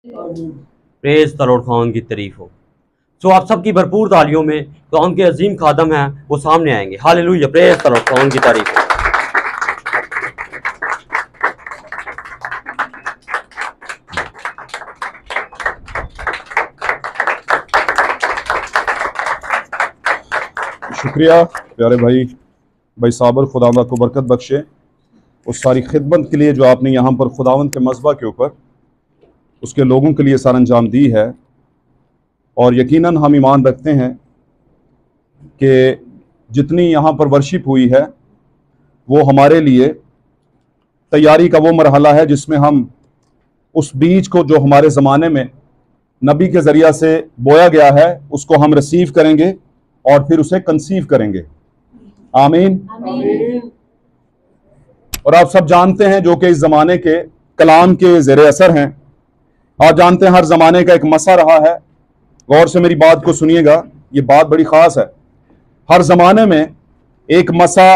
Praise the Lord, खुदावंद की तारीफ हो। सो आप सबकी भरपूर तालियों में खुदावंद के अजीम खादम हैं, वो सामने आएंगे। हालेलुया, प्रेज द लॉर्ड, खुदावंद की तारीफ हो। शुक्रिया प्यारे भाई साबर, खुदावंद आपको बरकत बख्शे उस सारी खिदमत के लिए जो आपने यहाँ पर खुदावंद के मज़बा के ऊपर उसके लोगों के लिए सर अंजाम दी है। और यकीनन हम ईमान रखते हैं कि जितनी यहाँ पर वर्शिप हुई है वो हमारे लिए तैयारी का वो मरहला है जिसमें हम उस बीज को जो हमारे ज़माने में नबी के ज़रिया से बोया गया है उसको हम रिसीव करेंगे और फिर उसे कंसीव करेंगे। आमीन। और आप सब जानते हैं जो कि इस ज़माने के कलाम के ज़ेरे असर हैं। आप जानते हैं हर ज़माने का एक मसा रहा है। गौर से मेरी बात को सुनिएगा, ये बात बड़ी ख़ास है। हर ज़माने में एक मसा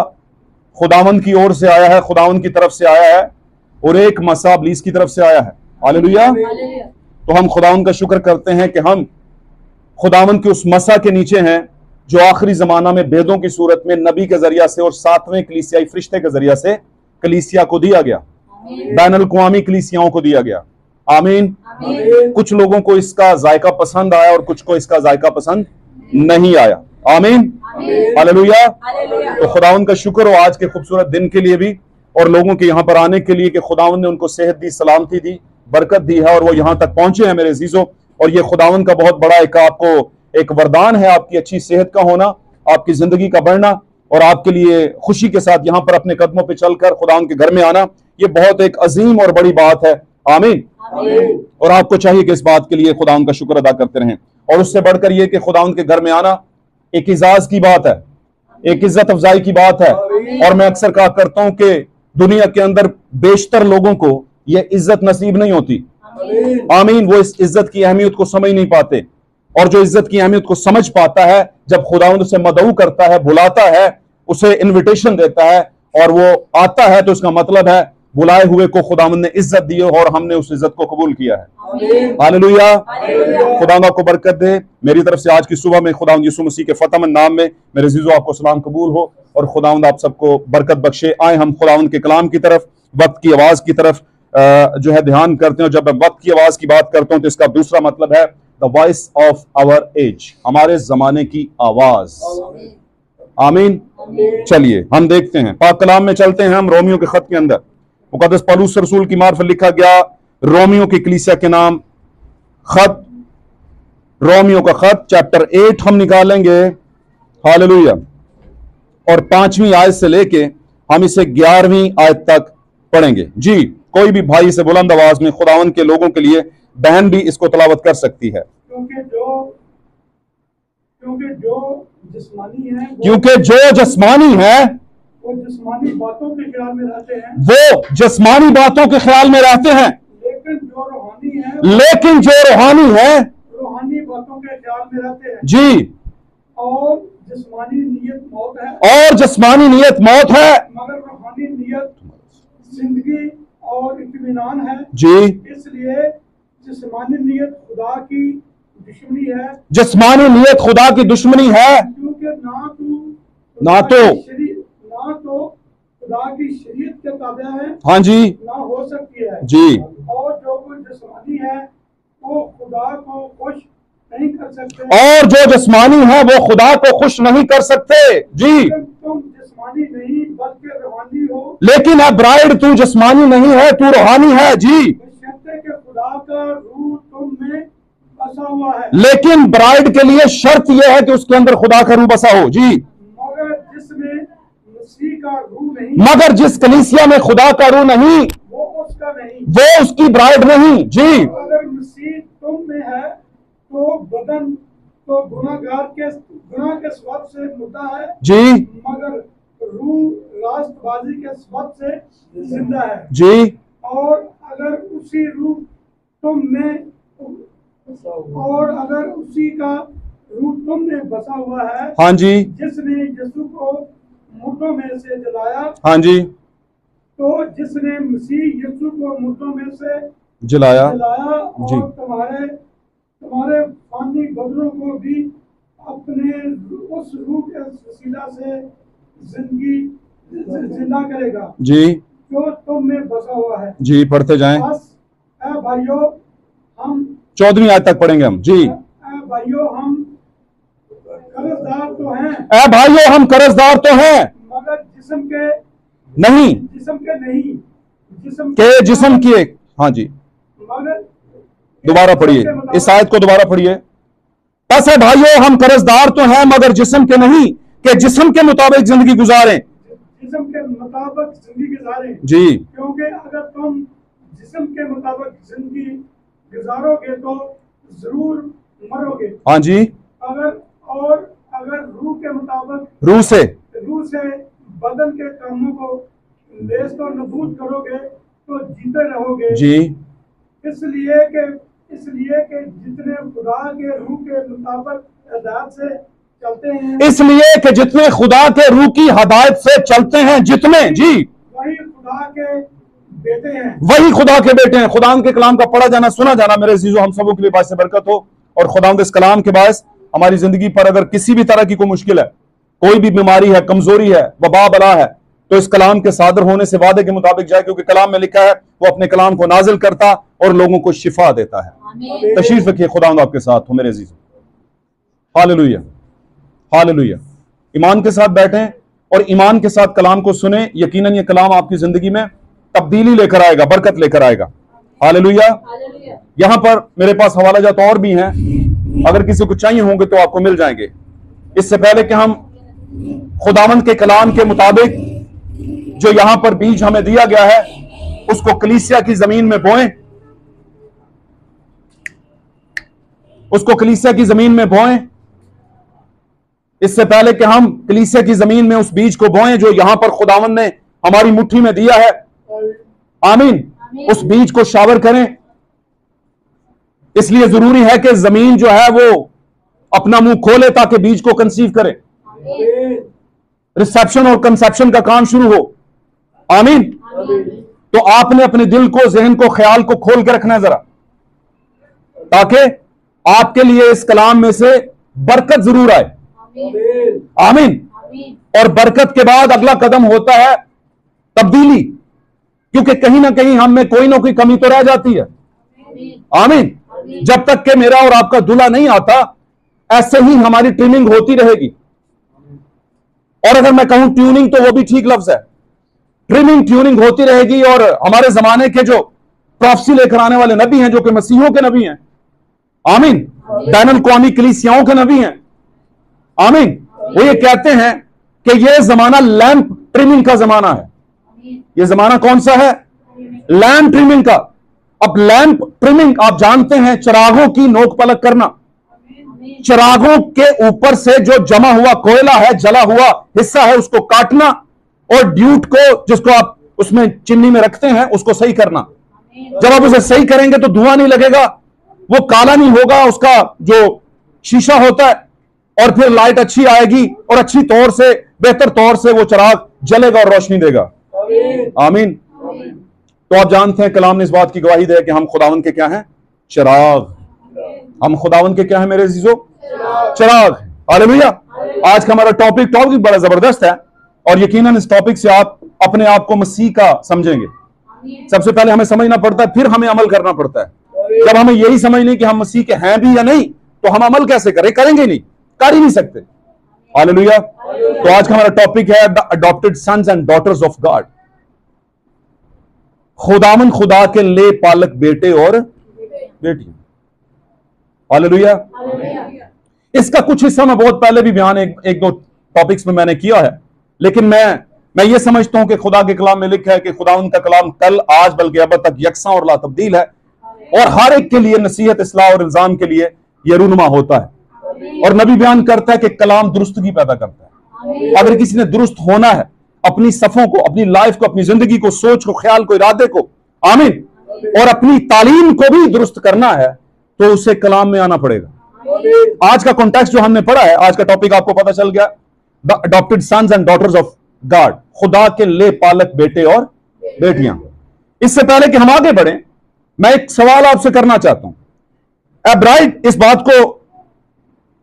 खुदावंद की ओर से आया है, खुदावंद की तरफ से आया है, और एक मसा इब्लीस की तरफ से आया है। हालेलुया। तो हम खुदावंद का शुक्र करते हैं कि हम खुदावंद के उस मसा के नीचे हैं जो आखिरी ज़माना में बेदों की सूरत में नबी के ज़रिया से और 7वें कलीसियाई फरिश्ते के ज़रिया से कलीसिया को दिया गया, बैनुल अक़वामी कलीसियाओं को दिया गया। आमीन। कुछ लोगों को इसका जायका पसंद आया और कुछ को इसका जायका पसंद नहीं आया। आमीन। हालेलुया। तो खुदावंद का शुक्र हो आज के खूबसूरत दिन के लिए भी और लोगों के यहाँ पर आने के लिए कि खुदावंद ने उनको सेहत दी, सलामती दी, बरकत दी है और वो यहाँ तक पहुंचे हैं मेरे अजीजों। और ये खुदावंद का बहुत बड़ा एक आपको एक वरदान है, आपकी अच्छी सेहत का होना, आपकी जिंदगी का बढ़ना और आपके लिए खुशी के साथ यहाँ पर अपने कदमों पे चलकर खुदावंद के घर में आना, ये बहुत एक अजीम और बड़ी बात है। आमीन। और आपको चाहिए कि इस बात के लिए खुदावंद का शुक्र अदा करते रहें। और उससे बढ़कर यह कि खुदावंद के घर में आना एक इजाज की बात है, एक इज्जत अफजाई की बात है। और मैं अक्सर कहा करता हूं कि दुनिया के अंदर बेशतर लोगों को यह इज्जत नसीब नहीं होती। आमीन। वो इस इज्जत की अहमियत को समझ नहीं पाते और जो इज्जत की अहमियत को समझ पाता है, जब खुदावंद उसे मदऊ करता है, बुलाता है, उसे इनविटेशन देता है और वो आता है, तो इसका मतलब है बुलाए हुए को खुदावंद ने इज्जत दी है और हमने उस इज्जत को कबूल किया है। हालेलुया। खुदावंद आपको बरकत दे। मेरी तरफ से आज की सुबह में खुदावंद यीशु मसीह के फतहमंद नाम में मेरे अजीजों आपको सलाम कबूल हो और खुदावंद आप सबको बरकत बख्शे। आए हम खुदावंद के कलाम की तरफ, वक्त की आवाज की तरफ जो है ध्यान करते हैं। जब मैं वक्त की आवाज की बात करता हूं तो इसका दूसरा मतलब है the voice of our age, हमारे जमाने की आवाज। आमीन। चलिए हम देखते हैं, पाक कलाम में चलते हैं हम रोमियो के खत के अंदर। मुकद्दस पौलुस रसूल की मार्फत लिखा गया रोमियो की कलीसिया के नाम खत, रोमियो का खत चैप्टर 8 हम निकालेंगे। हालेलुया। और 5वीं आयत से लेके हम इसे 11वीं आयत तक पढ़ेंगे। जी, कोई भी भाई से बुलंद आवाज में खुदावंद के लोगों के लिए, बहन भी इसको तलावत कर सकती है। क्योंकि जो जिस्मानी है वो जिस्मानी बातों के ख्याल में रहते हैं, लेकिन जो रूहानी है रूहानी बातों के ख्याल में रहते हैं। जी। और जिस्मानी नियत मौत है, मगर रूहानी नियत जिंदगी और इत्मीनान है। जी। इसलिए जिस्मानी नियत खुदा की दुश्मनी है, क्योंकि ना तो खुदा की शरीयत के ताबे है, हाँ जी, ना हो सकती है। जी। और जो कुछ जिस्मानी है वो खुदा को खुश नहीं कर सकते, जी। तुम जिस्मानी नहीं बल्कि रूहानी हो। लेकिन अब ब्राइड तू जिस्मानी नहीं है, तू रूहानी है। जी। के खुदा का रूह तुम में बसा हुआ है। लेकिन ब्राइड के लिए शर्त यह है कि उसके अंदर खुदा का रूह बसा हो। जी। मगर जिस कलीसिया में खुदा का रूह नहीं, वो उसकी ब्राइड नहीं। जी। अगर मसीह तुम में है तो बदन तो गुनाह के स्वभाव से मुर्दा है। जी। मगर रूह रास्तबाजी के स्वभाव से जिंदा है। जी। और अगर उसी का रूह तुम में बसा हुआ है, हाँ जी, जिसने यीशु को मुर्दों में से जलाया, हाँ जी, तो जिसने मसीह यीशु को मुर्दों में से जलाया और जी। तुम्हारे तुम्हारे फानी बदलों को भी अपने उस रूह के वसीला से जिंदा करेगा जी जो तुम में बसा हुआ है। जी, पढ़ते जाएं। बस ऐ भाइयों हम 14वीं आयत तक पढ़ेंगे हम जी। ऐ भाइयों हम कर्जदार तो हैं ऐ भाइयों हम कर्जदार तो हैं मगर जिस्म के नहीं, नहीं के जिस्म की एक, हाँ जी, मगर दोबारा पढ़िए इस आयत को, दोबारा पढ़िए। बस है भाइयों हम कर्जदार तो हैं मगर जिस्म के नहीं, के जिस्म के मुताबिक जिंदगी गुजारें जिस्म के मुताबिक जिंदगी गुजारें जी। क्योंकि अगर तुम जिस्म के मुताबिक जिंदगी गुजारोगे तो जरूर मरोगे। हाँ जी। अगर रूह के मुताबिक रूह से बदन के कामों को लेस तो नबूद करोगे तो जीते रहोगे जी। इसलिए कि जितने खुदा के रूह के मुताबिक हिदायत से चलते हैं, इसलिए कि जितने खुदा के रूह की हदायत से चलते हैं, जितने जी, वही खुदा के बेटे हैं। वही खुदा के बेटे हैं। खुदा के कलाम का पढ़ा जाना, सुना जाना मेरे अजीजों हम सबों के लिए बायस बरकत हो। और खुदा इस कलाम के बायस हमारी जिंदगी पर अगर किसी भी तरह की कोई मुश्किल है, कोई भी बीमारी है, कमजोरी है, वबा बला है, तो इस कलाम के सादर होने से वादे के मुताबिक जाए, क्योंकि कलाम में लिखा है वो अपने कलाम को नाजिल करता और लोगों को शिफा देता है। तशरीफ रखिए, खुदा आपके साथ हो मेरे अजीजों। Hallelujah, hallelujah. ईमान के साथ बैठें और ईमान के साथ कलाम को सुने। यकीनन ये कलाम आपकी जिंदगी में तब्दीली लेकर आएगा, बरकत लेकर आएगा। हालेलुया। यहां पर मेरे पास हवाला जात और भी हैं, अगर किसी को चाहिए होंगे तो आपको मिल जाएंगे। इससे पहले कि हम खुदावंद के कलाम के मुताबिक जो यहां पर बीज हमें दिया गया है उसको कलीसिया की जमीन में बोएं, उसको कलीसिया की जमीन में बोएं। इससे पहले कि हम कलीसिया की जमीन में उस बीज को बोएं जो यहां पर खुदावंद ने हमारी मुट्ठी में दिया है, आमीन, उस बीज को शावर करें। इसलिए जरूरी है कि जमीन जो है वो अपना मुंह खोले ताकि बीज को कंसीव करे, रिसेप्शन और कंसेप्शन का काम शुरू हो। आमीन। तो आपने अपने दिल को, जहन को, ख्याल को खोल के रखना है जरा, ताकि आपके लिए इस कलाम में से बरकत जरूर आए। आमीन। और बरकत के बाद अगला कदम होता है तब्दीली, क्योंकि कहीं ना कहीं हम में कोई ना कोई कमी तो रह जाती है। आमीन। जब तक कि मेरा और आपका दूल्हा नहीं आता, ऐसे ही हमारी ट्रिमिंग होती रहेगी। और अगर मैं कहूं ट्यूनिंग तो वो भी ठीक लफ्ज है, ट्रिमिंग ट्यूनिंग होती रहेगी। और हमारे जमाने के जो प्रोफेसी लेकर आने वाले नबी हैं, जो कि मसीहों के नबी हैं, आमीन, बैनुल कौमी कलीसियाओं के नबी हैं, आमीन, वो ये कहते हैं कि ये जमाना लैंप ट्रिमिंग का जमाना है। ये जमाना कौन सा है? लैंप ट्रिमिंग का। अब लैंप ट्रिमिंग आप जानते हैं, चिरागों की नोक पलक करना, चिरागों के ऊपर से जो जमा हुआ कोयला है, जला हुआ हिस्सा है, उसको काटना और ड्यूट को, जिसको आप उसमें चिमनी में रखते हैं, उसको सही करना। जब आप उसे सही करेंगे तो धुआं नहीं लगेगा, वो काला नहीं होगा, उसका जो शीशा होता है, और फिर लाइट अच्छी आएगी और अच्छी तौर से, बेहतर तौर से वो चिराग जलेगा और रोशनी देगा। आमीन। तो आप जानते हैं कलाम ने इस बात की गवाही दी है कि हम खुदावन के क्या हैं? चिराग। हम खुदावन के क्या हैं मेरे अजीजों? चिराग। हालेलुया। आज का हमारा टॉपिक बड़ा जबरदस्त है और यकीनन इस टॉपिक से आप अपने आप को मसीह का समझेंगे। सबसे पहले हमें समझना पड़ता है, फिर हमें अमल करना पड़ता है। जब हमें यही समझ नहीं कि हम मसीह के हैं भी या नहीं, तो हम अमल कैसे करें? करेंगे नहीं, कर ही नहीं सकते। हालेलुया। तो आज का हमारा टॉपिक है the adopted sons and daughters of God. खुदावन खुदा के ले पालक बेटे और बेटियां। हालेलुया। इसका कुछ हिस्सा मैं बहुत पहले भी बयान एक दो टॉपिक्स में मैंने किया है, लेकिन मैं ये समझता हूं कि खुदा के कलाम में लिखा है कि खुदावन का कलाम कल, आज, बल्कि अब तक यकसा और ला तब्दील है, और हर एक के लिए नसीहत, इस्लाह और इल्जाम के लिए यह रूनुमा होता है। और नबी बयान करता है कि कलाम दुरुस्तगी पैदा करता है। अगर किसी ने दुरुस्त होना है, अपनी सफों को, अपनी लाइफ को, अपनी जिंदगी को, सोच को, ख्याल को, इरादे को, आमीन, और अपनी तालीम को भी दुरुस्त करना है, तो उसे कलाम में आना पड़ेगा। आज का कॉन्टेक्स्ट जो हमने पढ़ा है, आज का टॉपिक आपको पता चल गया, the adopted sons and daughters of God, खुदा के ले पालक बेटे और बेटियां। इससे पहले कि हम आगे बढ़ें, मैं एक सवाल आपसे करना चाहता हूं। ए ब्राइड, इस बात को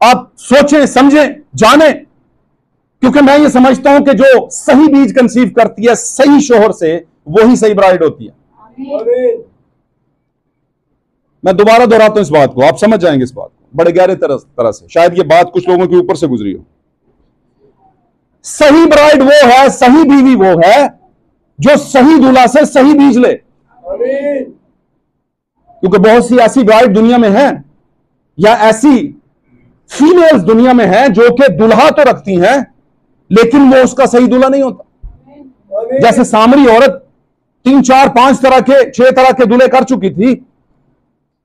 आप सोचें, समझें, जानें, क्योंकि मैं ये समझता हूं कि जो सही बीज कंसीव करती है सही शोहर से, वही सही ब्राइड होती है। मैं दोबारा दोहराता हूं इस बात को, आप समझ जाएंगे इस बात को बड़े गहरे तरह से। शायद ये बात कुछ लोगों के ऊपर से गुजरी हो। सही ब्राइड वो है, सही बीवी वो है जो सही दूल्हा से सही बीज ले। क्योंकि बहुत सी ऐसी ब्राइड दुनिया में है, या ऐसी फीमेल्स दुनिया में है जो कि दुल्हा तो रखती हैं लेकिन वो उसका सही दूल्हा नहीं होता। जैसे सामरी औरत 3, 4, 5 तरह के 6 तरह के दूल्हे कर चुकी थी,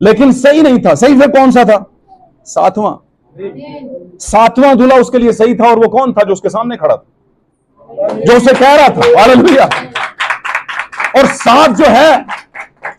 लेकिन सही नहीं था। सही फिर कौन सा था? 7वां दूल्हा उसके लिए सही था। और वो कौन था? जो उसके सामने खड़ा था, जो उसे कह रहा था हालेलुया। और 7 जो है,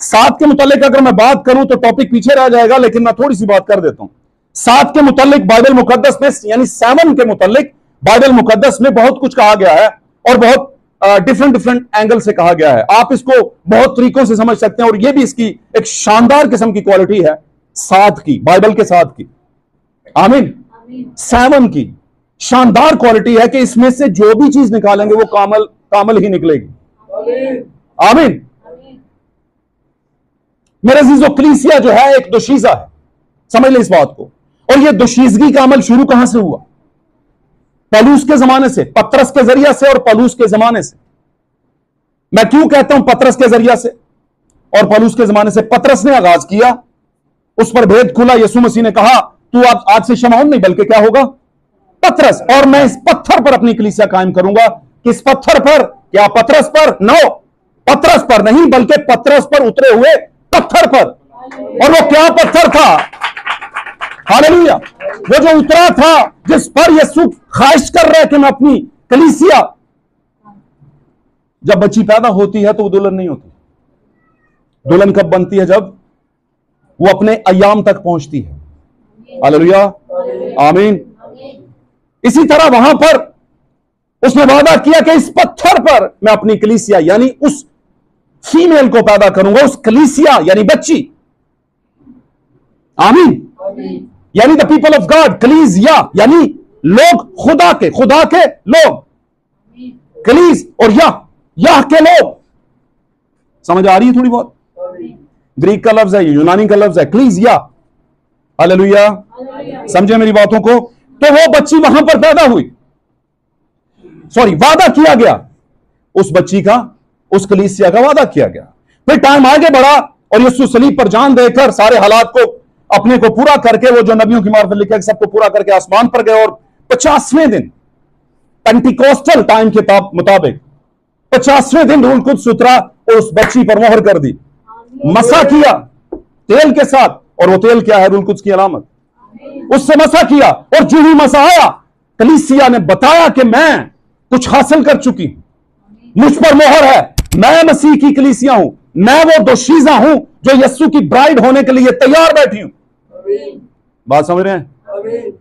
7 के मुतालिक अगर मैं बात करूं तो टॉपिक पीछे रह जाएगा, लेकिन मैं थोड़ी सी बात कर देता हूं। 7 के मुतालिक बाइबल मुकद्दस में, यानी 7 के मुतालिक बाइबल मुकद्दस में बहुत कुछ कहा गया है, और बहुत डिफरेंट एंगल से कहा गया है। आप इसको बहुत तरीकों से समझ सकते हैं, और यह भी इसकी एक शानदार किस्म की क्वालिटी है 7 की, बाइबल के 7 की। आमीन। 7 की शानदार क्वालिटी है कि इसमें से जो भी चीज निकालेंगे वो कामल ही निकलेगी। आमीन। मेरे अजीजों, कलीसिया जो है एक दोशीजा है, समझ ले इस बात को। और ये दोशीजगी का अमल शुरू कहां से हुआ? पौलुस के जमाने से, पतरस के जरिया से और पौलुस के जमाने से। मैं क्यों कहता हूं पतरस के जरिया से और पौलुस के जमाने से? पतरस ने आगाज किया, उस पर भेद खुला। यीशु मसीह ने कहा तू आज से शमौन नहीं बल्कि क्या होगा? पतरस। और मैं इस पत्थर पर अपनी कलीसिया कायम करूंगा। किस पत्थर पर? क्या पतरस पर? नो, पतरस पर नहीं, बल्कि पतरस पर उतरे हुए पत्थर पर। और वो क्या पत्थर था? हालेलुया। वो जो उतरा था, जिस पर यीशु ख्वाहिश कर रहा है कि मैं अपनी कलीसिया, जब बच्ची पैदा होती है तो वो दुल्हन नहीं होती। दुल्हन कब बनती है? जब वो अपने अय्याम तक पहुंचती है। हालेलुया, आमीन। इसी तरह वहां पर उसने वादा किया कि इस पत्थर पर मैं अपनी कलीसिया, यानी उस फीमेल को पैदा करूंगा, उस कलीसिया यानी बच्ची। आमीन। यानी द पीपल ऑफ गॉड, कलीसिया यानी लोग खुदा के लोग। कलीस और यह के लोग। समझ आ रही है थोड़ी बहुत? ग्रीक का लफ्ज है, यूनानी का लफ्ज है कलीसिया। हालेलुया, समझे मेरी बातों को? तो वो बच्ची वहां पर पैदा हुई, वादा किया गया उस बच्ची का, उस कलीसिया का वादा किया गया। फिर टाइम आगे बढ़ा और यीशु सलीब पर जान देकर सारे हालात को अपने को पूरा करके, वो जो नबियों की मार्फत लिखा है सबको पूरा करके आसमान पर गए। और 50वें दिन पेंटिकोस्टल टाइम के मुताबिक 50वें दिन रूह कुद्स उतरा और उस बच्ची पर मोहर कर दी, मसा किया तेल के साथ। और वो तेल क्या है? रूह कुद्स की अलामत। उससे मसा किया और जो ही मसा आया, कलीसिया ने बताया कि मैं कुछ हासिल कर चुकी हूं, मुझ पर मोहर है, मैं मसीह की कलीसिया हूं, मैं वो दोशीजा हूं जो यीशु की ब्राइड होने के लिए तैयार बैठी हूं। बात समझ रहे हैं?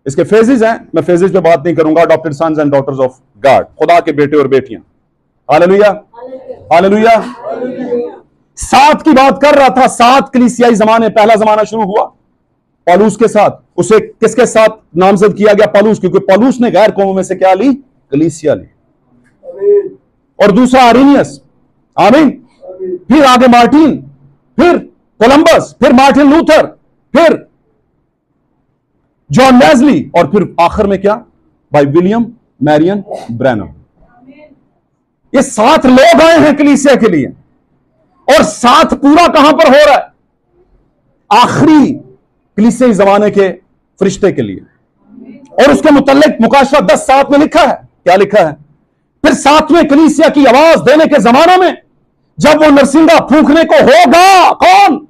इसके फेजेस हैं, मैं फेजेस पे बात नहीं करूंगा। Adopted sons and daughters of God, खुदा के बेटे और बेटियां। Hallelujah, hallelujah. 7 की बात कर रहा था। 7 कलीसियाई जमाने, पहला जमाना शुरू हुआ पौलुस के साथ। उसे किसके साथ नामजद किया गया? पौलुस, क्योंकि पौलुस ने गैर कौमों में से क्या ली? कलीसिया ली। और दूसरा अरेनियस, आमीन। फिर आगे मार्टिन, फिर कोलंबस, फिर मार्टिन लूथर, फिर जॉन वेस्ली, और फिर आखिर में क्या? भाई विलियम मैरियन ब्रैनम। ये 7 लोग आए हैं कलीसिया के लिए। और 7 पूरा कहां पर हो रहा है? आखिरी कलीसियाई जमाने के फरिश्ते के लिए। और उसके मुतल्लिक मुकाशवा 10:7 में लिखा है। क्या लिखा है? फिर 7वें कलीसिया की आवाज देने के जमाने में, जब वो नरसिंगा फूंकने को होगा, कौन?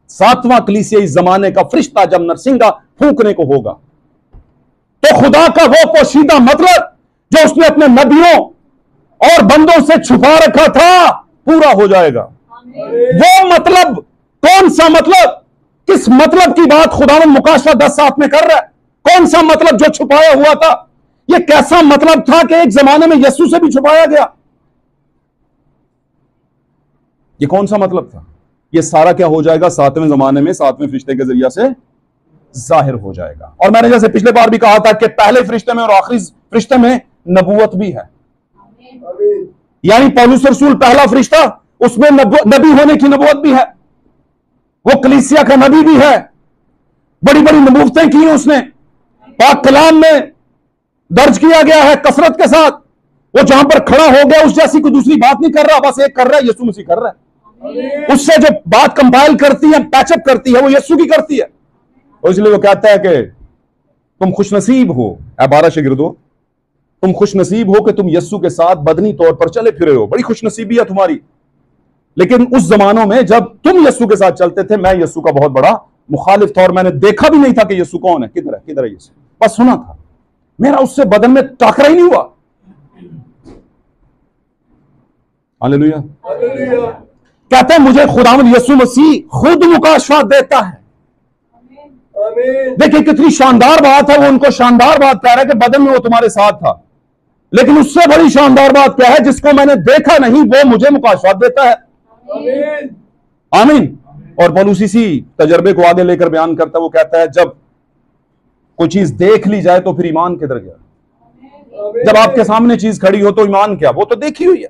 7वां कलीसियाई जमाने का फरिश्ता जब नरसिंगा फूंकने को होगा, तो खुदा का वो पोशीदा मतलब जो उसने अपने नबियों और बंदों से छुपा रखा था, पूरा हो जाएगा। वो मतलब कौन सा मतलब? किस मतलब की बात खुदावन मुकाशवा 10:7 में कर रहा है? कौन सा मतलब जो छुपाया हुआ था? यह कैसा मतलब था कि एक जमाने में यीशु से भी छुपाया गया? ये कौन सा मतलब था? ये सारा क्या हो जाएगा? 7वें जमाने में 7वें फरिश्ते के जरिए से जाहिर हो जाएगा। और मैंने जैसे पिछले बार भी कहा था कि पहले फरिश्ते में और आखिरी फरिश्ते में नबूवत भी है। यानी पौलुस रसूल पहला फरिश्ता, उसमें नबी होने की नबूवत भी है, वो कलीसिया का नबी भी है, बड़ी बड़ी नबूवतें की हैं उसने, पाक कलाम में दर्ज किया गया है कसरत के साथ। वो जहां पर खड़ा हो गया उस जैसी कोई दूसरी बात नहीं कर रहा, बस एक कर रहा है, यीशु मसीह कर रहा है। उससे जो बात कंपाइल करती है, पैचअप करती है, वो यीशु की करती है। और इसलिए वो कहता है कि तुम खुशनसीब हो, 12 शागिर्दों, तुम खुशनसीब हो कि तुम यीशु के साथ बदनी तौर पर चले फिरे हो। बड़ी खुशनसीबी है तुम्हारी। लेकिन उस जमानों में जब तुम यीशु के साथ चलते थे, मैं यीशु का बहुत बड़ा मुखालिफ था और मैंने देखा भी नहीं था कि यीशु कौन है, किधर है यीशु, बस सुना था। मेरा उससे बदन में टाकरा ही नहीं हुआ। हालेलुया। कहते हैं मुझे खुदावंद यीशु मसीह खुद मुकाशफा देता है। देखिए कितनी शानदार बात है। वो उनको शानदार बात कह रहा है कि बदन में वो तुम्हारे साथ था, लेकिन उससे बड़ी शानदार बात क्या है? जिसको मैंने देखा नहीं वो मुझे मुकाशफा देता है। आमीन। और पौलुस इसी तजर्बे को आगे लेकर बयान करता है। वो कहता है जब कोई चीज देख ली जाए तो फिर ईमान किधर गया? जब आपके सामने चीज खड़ी हो तो ईमान क्या? वो तो देखी हुई है।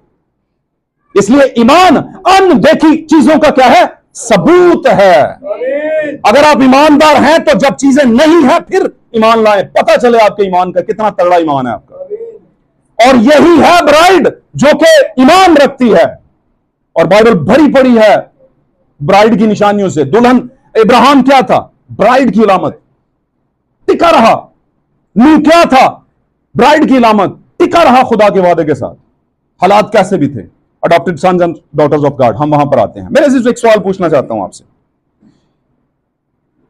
इसलिए ईमान अनदेखी चीजों का क्या है? सबूत है। अगर आप ईमानदार हैं तो जब चीजें नहीं है फिर ईमान लाएं, पता चले आपके ईमान का कितना तगड़ा ईमान है आपका। और यही है ब्राइड जो कि ईमान रखती है। और बाइबल भरी पड़ी है ब्राइड की निशानियों से। दुल्हन इब्राहिम क्या था? ब्राइड की अलामत, टिका रहा। नूह क्या था? ब्राइड की अलामत, टिका रहा खुदा के वादे के साथ। हालात कैसे भी थे। Adopted sons and daughters of God, हम वहां पर आते हैं। मैं सिर्फ एक सवाल पूछना चाहता हूं आपसे,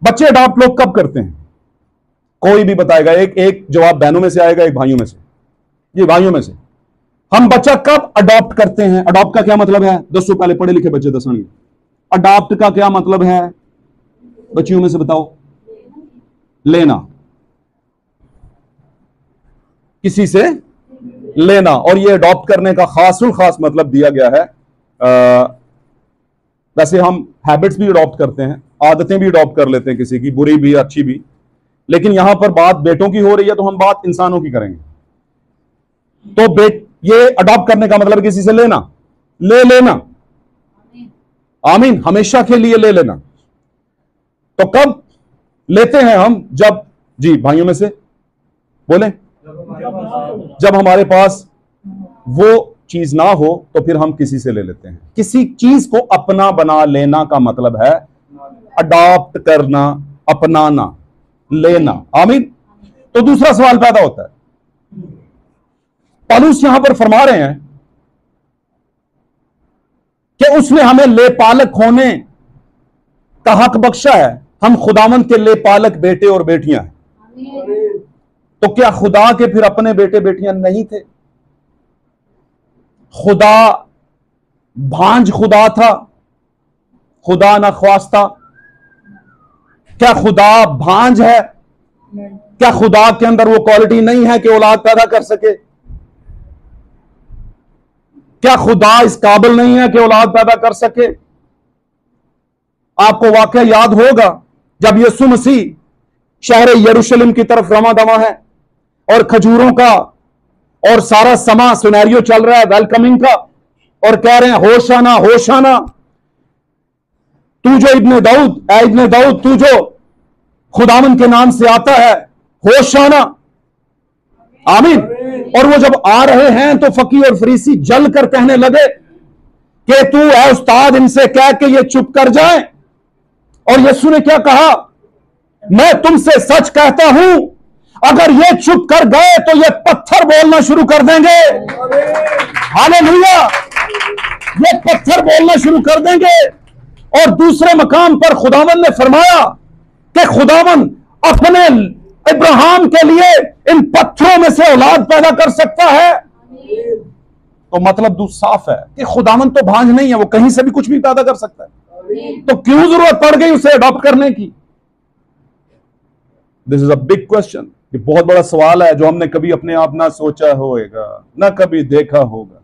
बच्चे अडॉप्ट लोग कब करते हैं? कोई भी बताएगा? एक जवाब बहनों में से आएगा, एक भाइयों में से। ये भाइयों में से। हम बच्चा कब अडॉप्ट करते हैं? अडॉप्ट का क्या मतलब है? 10 पहले पढ़े लिखे बच्चे दसणगे। अडॉप्ट का क्या मतलब है? बच्चियों में से बताओ। लेना, किसी से लेना। और ये अडॉप्ट करने का खास मतलब दिया गया है। वैसे हम हैबिट्स भी अडॉप्ट करते हैं, आदतें भी अडॉप्ट कर लेते हैं, किसी की बुरी भी अच्छी भी। लेकिन यहां पर बात बेटों की हो रही है तो हम बात इंसानों की करेंगे। तो ये अडॉप्ट करने का मतलब किसी से लेना, ले लेना। आमीन। हमेशा के लिए ले लेना। तो कब लेते हैं हम? जब, जी भाइयों में से बोले, जब हमारे पास वो चीज ना हो तो फिर हम किसी से ले लेते हैं। किसी चीज को अपना बना लेना का मतलब है अडॉप्ट करना, अपनाना, लेना। आमीन। तो दूसरा सवाल पैदा होता है, पौलुस यहां पर फरमा रहे हैं कि उसने हमें लेपालक होने का हक बख्शा है। हम खुदावंद के लेपालक बेटे और बेटियां हैं। तो क्या खुदा के फिर अपने बेटे बेटियां नहीं थे? खुदा भांज खुदा था, खुदा ना ख्वास्ता। क्या खुदा भांज है? क्या खुदा के अंदर वो क्वालिटी नहीं है कि औलाद पैदा कर सके? क्या खुदा इस काबिल नहीं है कि औलाद पैदा कर सके? आपको वाकया याद होगा जब यीशु मसीह शहर यरूशलेम की तरफ रवा दवा है और खजूरों का और सारा समा सिनेरियो चल रहा है वेलकमिंग का, और कह रहे हैं होशाना होशाना, तू जो इब्ने दाऊद, तू जो खुदावंद के नाम से आता है, होशाना। आमीन। और वो जब आ रहे हैं तो फकीर और फरीसी जल कर कहने लगे कि तू है उस्ताद, इनसे कह के ये चुप कर जाए। और यीशु ने क्या कहा? मैं तुमसे सच कहता हूं, अगर ये चुप कर गए तो ये पत्थर बोलना शुरू कर देंगे। हालेलुया। ये पत्थर बोलना शुरू कर देंगे। और दूसरे मकाम पर खुदावंद ने फरमाया कि खुदावंद अपने इब्राहिम के लिए इन पत्थरों में से औलाद पैदा कर सकता है। तो मतलब साफ है कि खुदावंद तो भांज नहीं है, वो कहीं से भी कुछ भी पैदा कर सकता है। तो क्यों जरूरत पड़ गई उसे अडॉप्ट करने की? This is a big question. ये बहुत बड़ा सवाल है जो हमने कभी अपने आप ना सोचा होगा, ना कभी देखा होगा।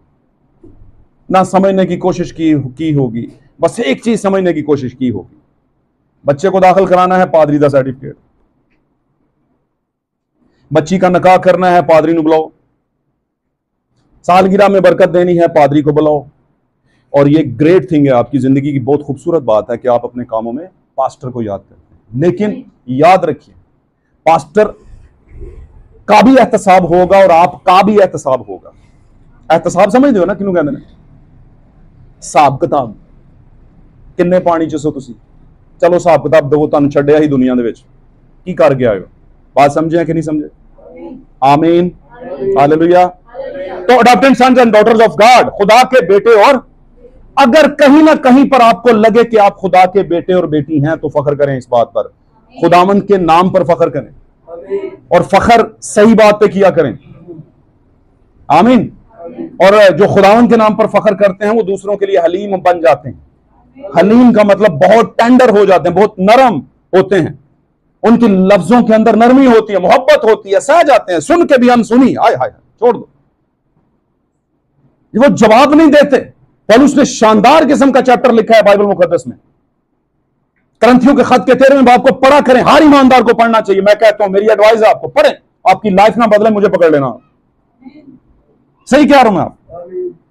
ना समझने की कोशिश की होगी, बस एक चीज समझने की कोशिश की होगी, बच्चे को दाखिल कराना है, पादरी का सर्टिफिकेट, बच्ची का निकाह करना है, पादरी को बुलाओ, सालगिरह में बरकत देनी है, पादरी को बुलाओ। और ये ग्रेट थिंग है, आपकी जिंदगी की बहुत खूबसूरत बात है कि आप अपने कामों में पास्टर को याद करते हैं। लेकिन याद रखिए, पास्टर का भी एहतसाब होगा और आपका भी एहतसाब होगा। एहतसाब समझते हो ना किन्हों कहते हैं? हिसाब किताब, किन्ने पानी च सो तुसी, चलो हिसाब किताब दो, तुहानू छड्डिया ही दुनिया दे विच, की करके आए हो? बात समझे कि नहीं समझे? आमीन, हालेलुया। तो adopted sons and daughters of God, खुदा के बेटे, और अगर कहीं ना कहीं पर आपको लगे कि आप खुदा के बेटे और बेटी हैं तो फख्र करें इस बात पर, खुदावंद के नाम पर फख्र करें और फख्र सही बात पे किया करें। आमीन। और जो खुदावंद के नाम पर फख्र करते हैं वो दूसरों के लिए हलीम बन जाते हैं। हलीम का मतलब बहुत टेंडर हो जाते हैं, बहुत नरम होते हैं, उनके लफ्जों के अंदर नरमी होती है, मोहब्बत होती है, सह जाते हैं, सुन के भी अनसुनी, आय हाय छोड़ दो, वो जवाब नहीं देते। पौलुस ने शानदार किस्म का चैप्टर लिखा है बाइबल मुकद्दस में, करंथियों के खत के 13वें बाब को पढ़ा करें, हर ईमानदार को पढ़ना चाहिए। मैं कहता हूं, मेरी एडवाइस है आपको, पढ़ें, आपकी लाइफ ना बदले, मुझे पकड़ लेना। सही कह रहा हूं मैं आप?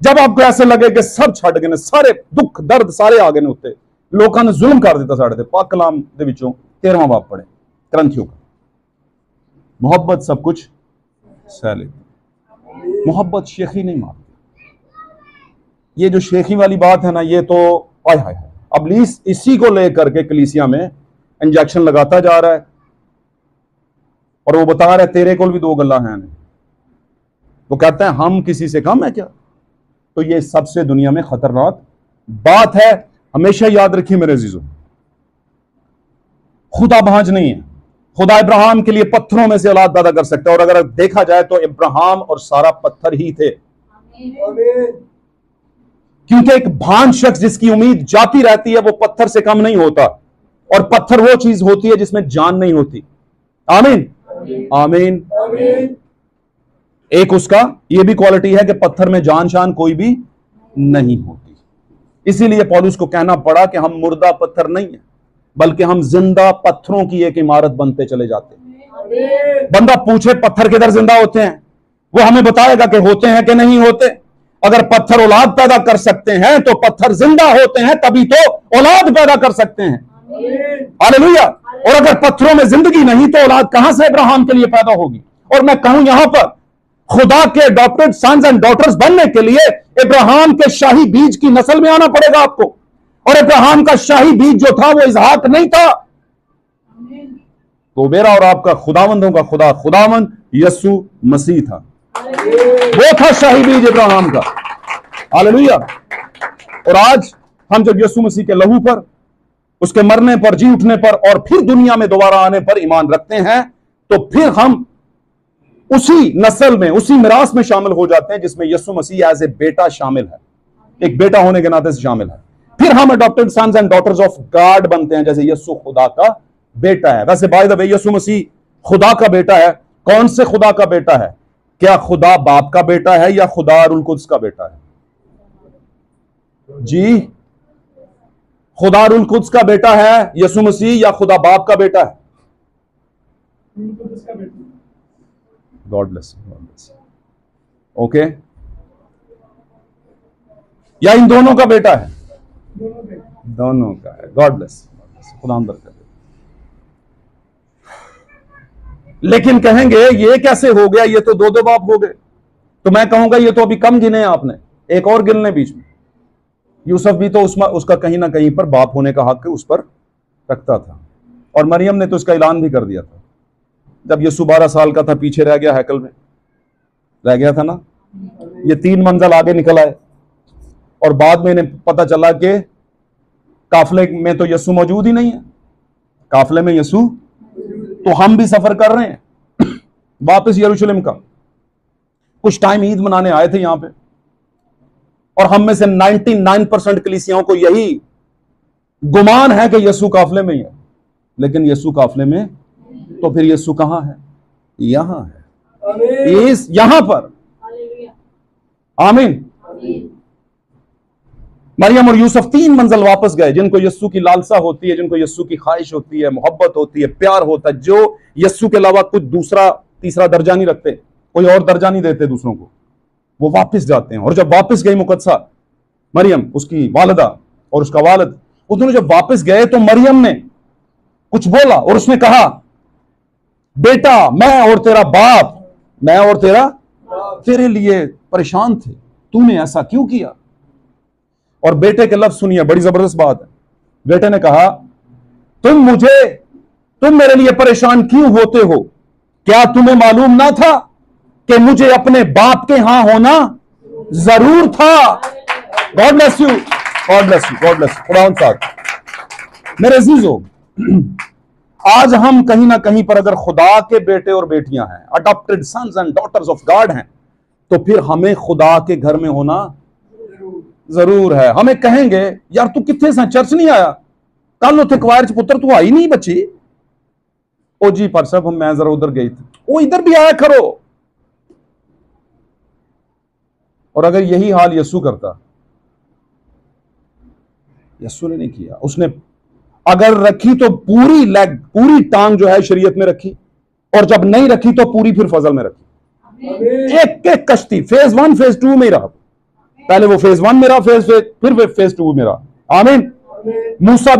जब आपको ऐसे लगे कि सब छड़ गए, सारे दुख दर्द सारे आ गए ने उत्ते, लोगों ने जुल्म कर दिता साढ़े ते, पाक कलाम दे विचों 13वां बाब पढ़े करंथियों का। मोहब्बत सब कुछ सह लेती, मोहब्बत शेखी नहीं मारती। ये जो शेखी वाली बात है ना, ये तो आय हाय, अब इसी को लेकर के कलीसिया में इंजेक्शन लगाता जा रहा है और वो बता रहा है तेरे को भी दो गल्ला हैं। वो कहते हैं हम किसी से कम है क्या? तो ये सबसे दुनिया में खतरनाक बात है। हमेशा याद रखिए मेरे अजीजों, खुदा भांज नहीं है। खुदा इब्राहिम के लिए पत्थरों में से औलाद पैदा कर सकता है, और अगर देखा जाए तो इब्राहिम और सारा पत्थर ही थे। क्योंकि एक भांज शख्स जिसकी उम्मीद जाती रहती है वो पत्थर से कम नहीं होता, और पत्थर वो चीज होती है जिसमें जान नहीं होती। आमीन, आमीन। एक उसका ये भी क्वालिटी है कि पत्थर में जान शान कोई भी नहीं होती। इसीलिए पौलुस को कहना पड़ा कि हम मुर्दा पत्थर नहीं है, बल्कि हम जिंदा पत्थरों की एक इमारत बनते चले जाते हैं। बंदा पूछे पत्थर किधर जिंदा होते हैं, वो हमें बताएगा कि होते हैं कि नहीं होते। अगर पत्थर औलाद पैदा कर सकते हैं तो पत्थर जिंदा होते हैं, तभी तो औलाद पैदा कर सकते हैं। हालेलुया। और अगर पत्थरों में जिंदगी नहीं तो औलाद कहां से इब्राहिम के लिए पैदा होगी? और मैं कहूं यहां पर, खुदा के अडॉप्टेड सन्स एंड डॉटर्स बनने के लिए इब्राहिम के शाही बीज की नस्ल में आना पड़ेगा आपको। और इब्राहिम का शाही बीज जो था वो इसहाक नहीं था, तो मेरा और आपका खुदावंदों का खुदा खुदावंद यीशु मसीह था। वो था शाही बीज इब्राहिम का। हालेलुया। और आज हम जब यीशु मसीह के लहू पर, उसके मरने पर, जी उठने पर और फिर दुनिया में दोबारा आने पर ईमान रखते हैं, तो फिर हम उसी नस्ल में, उसी मिरास में शामिल हो जाते हैं जिसमें यीशु मसीह एज ए बेटा शामिल है, एक बेटा होने के नाते से शामिल है। फिर हम adopted sons and daughters of God बनते हैं, जैसे यीशु खुदा का बेटा है। वैसे बाय द वे यीशु मसीह खुदा का बेटा है। कौन से खुदा का बेटा है? क्या खुदा बाप का बेटा है या खुदा रुल कुद्स का बेटा है? जी, खुदा रुल कुद्स का बेटा है यीशु मसीह या खुदा बाप का बेटा है? God bless, God bless. Okay, या इन दोनों का बेटा है? दोनों का है। गॉड ब्लेस, खुदा अंदर कर। लेकिन कहेंगे ये कैसे हो गया, ये तो दो दो बाप हो गए। तो मैं कहूंगा ये तो अभी कम गिने आपने, एक और गिन लें बीच में। यूसुफ भी तो उसका कहीं ना कहीं पर बाप होने का हक उस पर रखता था, और मरियम ने तो उसका ऐलान भी कर दिया था जब यीशु 12 साल का था, पीछे रह गया, हैकल में रह गया था ना। ये 3 मंजिल आगे निकल आए और बाद में इन्हें पता चला कि काफले में तो यीशु मौजूद ही नहीं है। काफले में यीशु, तो हम भी सफर कर रहे हैं वापस यरूशलेम का। कुछ टाइम ईद मनाने आए थे यहां पे, और हम में से 99% कलीसियाओं को यही गुमान है कि यीशु काफले में ही है, लेकिन यीशु काफले में, तो फिर यीशु कहां है? यहां है, इस यहां पर। आमीन। मरियम और यूसुफ 3 मंजिल वापस गए। जिनको यस्सु की लालसा होती है, जिनको यस्सु की ख्वाहिश होती है, मोहब्बत होती है, प्यार होता है, जो यस्सु के अलावा कुछ दूसरा तीसरा दर्जा नहीं रखते, कोई और दर्जा नहीं देते दूसरों को, वो वापस जाते हैं। और जब वापस गई मुकद्दसा मरियम, उसकी वालिदा और उसका वालिद, वो दोनों जब वापस गए तो मरियम ने कुछ बोला और उसने कहा, बेटा मैं और तेरा बाप, मैं और तेरे लिए परेशान थे, तूने ऐसा क्यों किया। और बेटे के लफ्ज सुनिए, बड़ी जबरदस्त बात है। बेटे ने कहा, तुम मेरे लिए परेशान क्यों होते हो? क्या तुम्हें मालूम ना था कि मुझे अपने बाप के यहां होना जरूर था? God bless you, God bless you, God bless you. खुदा साथ मेरे अजीजों, आज हम कहीं ना कहीं पर अगर खुदा के बेटे और बेटियां हैं, adopted sons and daughters of God हैं, तो फिर हमें खुदा के घर में होना जरूर है। हमें कहेंगे, यार तू कितने से चर्च नहीं आया, कल उथे क्वायर च पुत्र तू आई नहीं बच्ची। ओ जी पर साहब मैं जरा उधर गई थी। ओ इधर भी आया करो। और अगर यही हाल यस्सु करता, यस्सु ने नहीं किया, उसने अगर रखी तो पूरी लेग, पूरी टांग जो है शरीयत में रखी, और जब नहीं रखी तो पूरी फिर फजल में रखी। एक एक कश्ती, फेज 1 फेज 2 में रहा। पहले वो फेज 1 में रहा, फिर फेज 2 में रहा। आमीन। मूसा